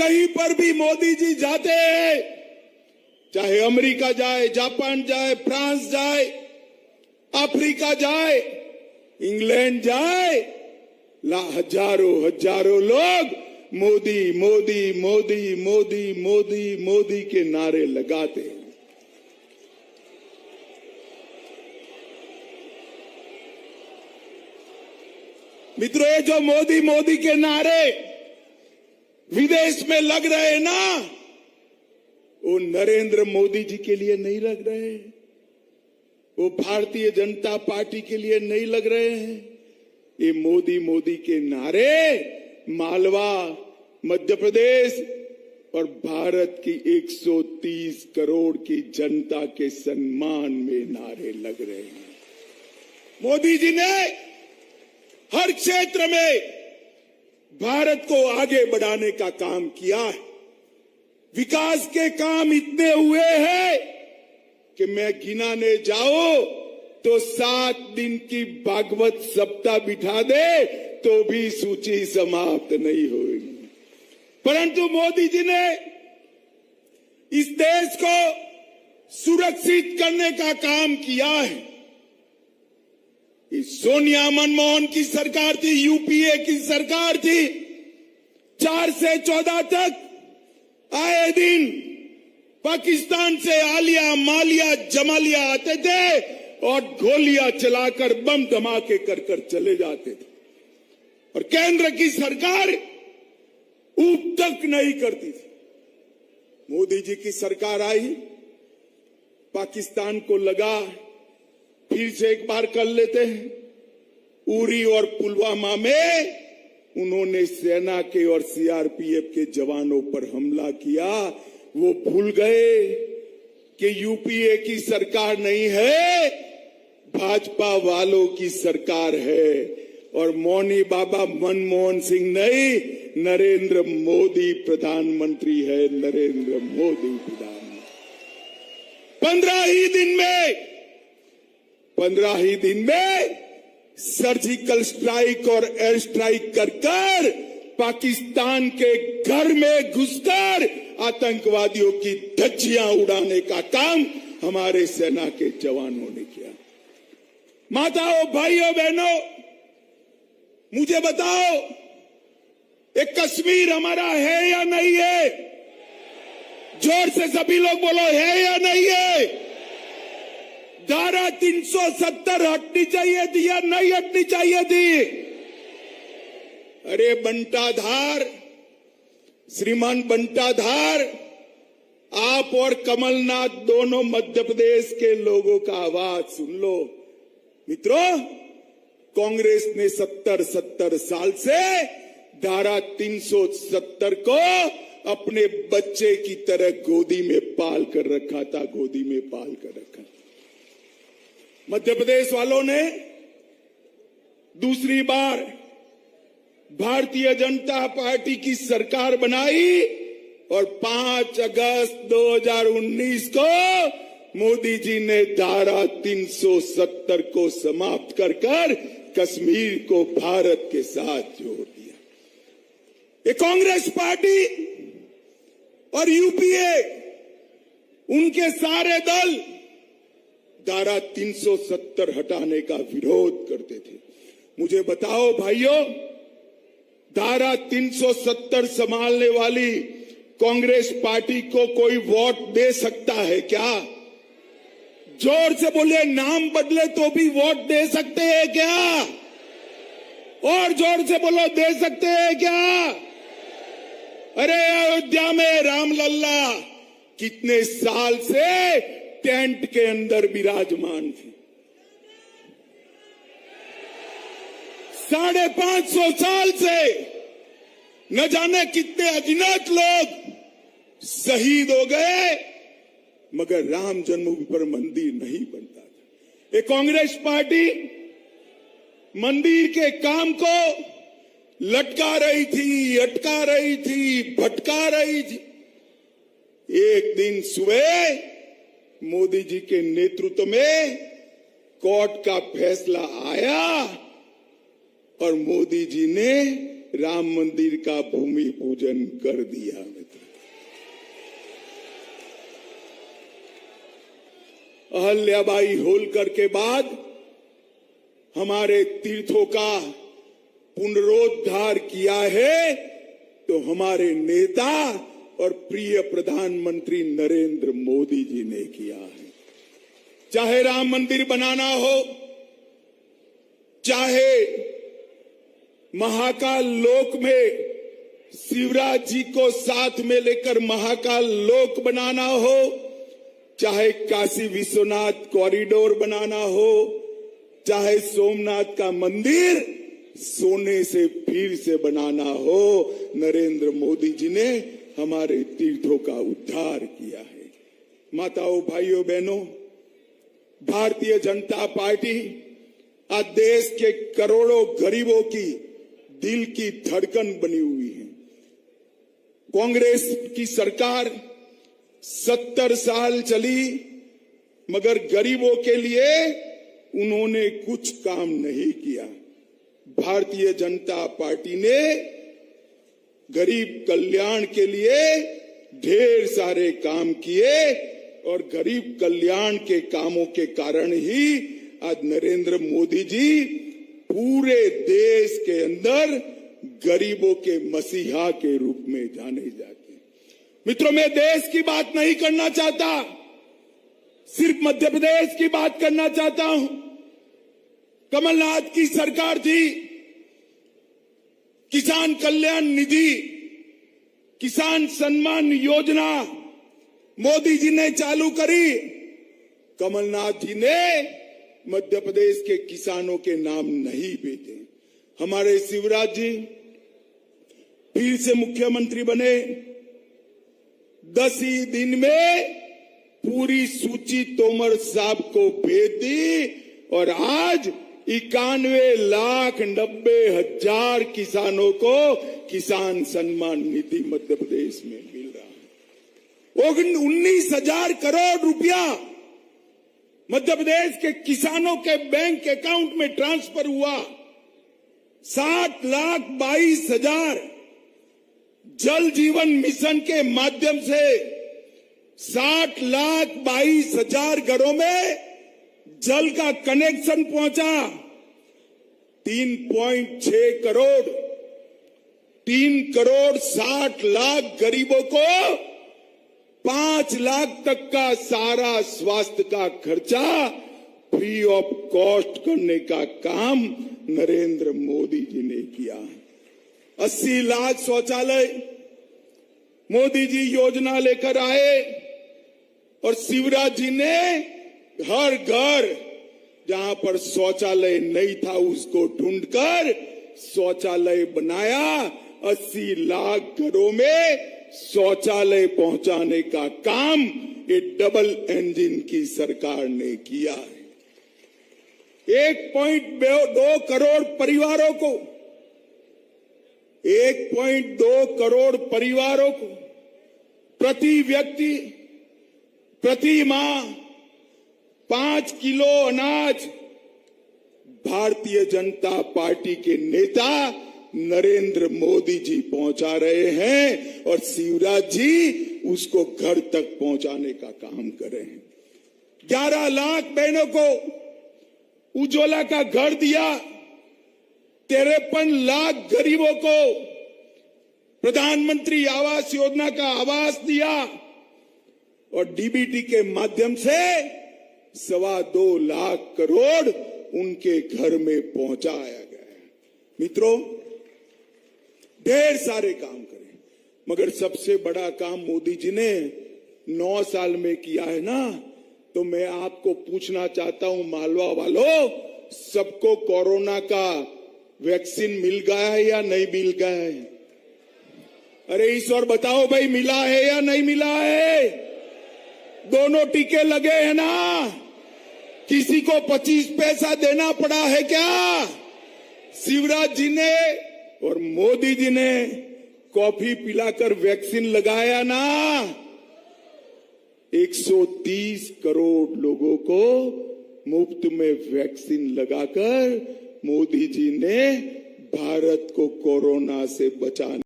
कहीं पर भी मोदी जी जाते हैं, चाहे अमेरिका जाए, जापान जाए, फ्रांस जाए, अफ्रीका जाए, इंग्लैंड जाए, हजारों लोग मोदी मोदी मोदी मोदी मोदी मोदी के नारे लगाते हैं। मित्रों, ये जो मोदी मोदी के नारे विदेश में लग रहे हैं ना, वो नरेंद्र मोदी जी के लिए नहीं लग रहे हैं, वो भारतीय जनता पार्टी के लिए नहीं लग रहे हैं। ये मोदी मोदी के नारे मालवा, मध्य प्रदेश और भारत की 130 करोड़ की जनता के सम्मान में नारे लग रहे हैं। मोदी जी ने हर क्षेत्र में भारत को आगे बढ़ाने का काम किया है। विकास के काम इतने हुए हैं कि मैं गिनाने जाऊं तो 7 दिन की भागवत सप्ताह बिठा दे तो भी सूची समाप्त नहीं होगी। परंतु मोदी जी ने इस देश को सुरक्षित करने का काम किया है। सोनिया मनमोहन की सरकार थी, यूपीए की सरकार थी, 4 से 14 तक आए दिन पाकिस्तान से आलिया, मालिया, जमालिया आते थे और गोलियां चलाकर बम धमाके कर चले जाते थे और केंद्र की सरकार ऊप तक नहीं करती थी। मोदी जी की सरकार आई, पाकिस्तान को लगा फिर से एक बार कर लेते हैं। उरी और पुलवामा में उन्होंने सेना के और सीआरपीएफ के जवानों पर हमला किया। वो भूल गए कि यूपीए की सरकार नहीं है, भाजपा वालों की सरकार है और मौनी बाबा मनमोहन सिंह नहीं, नरेंद्र मोदी प्रधानमंत्री है। नरेंद्र मोदी प्रधानमंत्री 15 ही दिन में सर्जिकल स्ट्राइक और एयर स्ट्राइक कर पाकिस्तान के घर में घुसकर आतंकवादियों की धज्जियां उड़ाने का काम हमारे सेना के जवानों ने किया। माताओं, भाइयों, बहनों, मुझे बताओ, एक कश्मीर हमारा है या नहीं है? जोर से सभी लोग बोलो, है या नहीं है? धारा 370 हटनी चाहिए थी या नहीं हटनी चाहिए थी? अरे बंटाधार, श्रीमान बंटाधार, आप और कमलनाथ दोनों मध्य प्रदेश के लोगों का आवाज सुन लो। मित्रों, कांग्रेस ने 70 साल से धारा 370 को अपने बच्चे की तरह गोदी में पाल कर रखा था, गोदी में पाल कर रखा। मध्य प्रदेश वालों ने दूसरी बार भारतीय जनता पार्टी की सरकार बनाई और 5 अगस्त 2019 को मोदी जी ने धारा 370 को समाप्त कर कश्मीर को भारत के साथ जोड़ दिया। ये कांग्रेस पार्टी और यूपीए, उनके सारे दल धारा 370 हटाने का विरोध करते थे। मुझे बताओ भाइयों, धारा 370 संभालने वाली कांग्रेस पार्टी को कोई वोट दे सकता है क्या? जोर से बोलिए, नाम बदले तो भी वोट दे सकते हैं क्या? और जोर से बोलो, दे सकते हैं क्या? अरे अयोध्या में रामलल्ला कितने साल से टेंट के अंदर विराजमान थे। 550 साल से न जाने कितने अगिनत लोग शहीद हो गए, मगर राम जन्मभूमि पर मंदिर नहीं बनता था। ये कांग्रेस पार्टी मंदिर के काम को लटका रही थी, अटका रही थी, भटका रही थी। एक दिन सुबह मोदी जी के नेतृत्व में कोर्ट का फैसला आया और मोदी जी ने राम मंदिर का भूमि पूजन कर दिया। अहल्याबाई होलकर के बाद हमारे तीर्थों का पुनरोद्धार किया है तो हमारे नेता और प्रिय प्रधानमंत्री नरेंद्र मोदी जी ने किया है। चाहे राम मंदिर बनाना हो, चाहे महाकाल लोक में शिवराज जी को साथ में लेकर महाकाल लोक बनाना हो, चाहे काशी विश्वनाथ कॉरिडोर बनाना हो, चाहे सोमनाथ का मंदिर सोने से फिर से बनाना हो, नरेंद्र मोदी जी ने हमारे तीर्थों का उद्धार किया है। माताओं, भाइयों, बहनों, भारतीय जनता पार्टी आज देश के करोड़ों गरीबों की दिल की धड़कन बनी हुई है। कांग्रेस की सरकार 70 साल चली मगर गरीबों के लिए उन्होंने कुछ काम नहीं किया। भारतीय जनता पार्टी ने गरीब कल्याण के लिए ढेर सारे काम किए और गरीब कल्याण के कामों के कारण ही आज नरेंद्र मोदी जी पूरे देश के अंदर गरीबों के मसीहा के रूप में जाने जाते हैं। मित्रों, मैं देश की बात नहीं करना चाहता, सिर्फ मध्य प्रदेश की बात करना चाहता हूं। कमलनाथ की सरकार थी, किसान कल्याण निधि, किसान सम्मान योजना मोदी जी ने चालू करी। कमलनाथ जी ने मध्य प्रदेश के किसानों के नाम नहीं भेजे। हमारे शिवराज जी फिर से मुख्यमंत्री बने, 10 ही दिन में पूरी सूची तोमर साहब को भेज दी और आज 91,90,000 किसानों को किसान सम्मान निधि मध्य प्रदेश में मिल रहा है। 19,000 करोड़ रुपया मध्य प्रदेश के किसानों के बैंक अकाउंट में ट्रांसफर हुआ। 60,22,000 जल जीवन मिशन के माध्यम से 60,22,000 घरों में जल का कनेक्शन पहुंचा। 3.6 करोड़ 3,60,00,000 गरीबों को 5 लाख तक का सारा स्वास्थ्य का खर्चा फ्री ऑफ कॉस्ट करने का काम नरेंद्र मोदी जी ने किया। 80 लाख शौचालय मोदी जी योजना लेकर आए और शिवराज जी ने हर घर जहां पर शौचालय नहीं था उसको ढूंढकर शौचालय बनाया। 80 लाख घरों में शौचालय पहुंचाने का काम ये डबल इंजन की सरकार ने किया है। 1.2 करोड़ परिवारों को 1.2 करोड़ परिवारों को प्रति व्यक्ति प्रति माह 5 किलो अनाज भारतीय जनता पार्टी के नेता नरेंद्र मोदी जी पहुंचा रहे हैं और शिवराज जी उसको घर तक पहुंचाने का काम कर रहे हैं। 11 लाख बहनों को उज्ज्वला का घर दिया। 53 लाख गरीबों को प्रधानमंत्री आवास योजना का आवास दिया और डीबीटी के माध्यम से 2.25 लाख करोड़ उनके घर में पहुंचाया गया है। मित्रों, ढेर सारे काम करें मगर सबसे बड़ा काम मोदी जी ने 9 साल में किया है ना, तो मैं आपको पूछना चाहता हूं मालवा वालों, सबको कोरोना का वैक्सीन मिल गया है या नहीं मिल गया है? अरे ईश्वर बताओ भाई, मिला है या नहीं मिला है? दोनों टीके लगे हैं ना? किसी को 25 पैसा देना पड़ा है क्या? शिवराज जी ने और मोदी जी ने कॉफी पिलाकर वैक्सीन लगाया ना। 130 करोड़ लोगों को मुफ्त में वैक्सीन लगाकर मोदी जी ने भारत को कोरोना से बचाने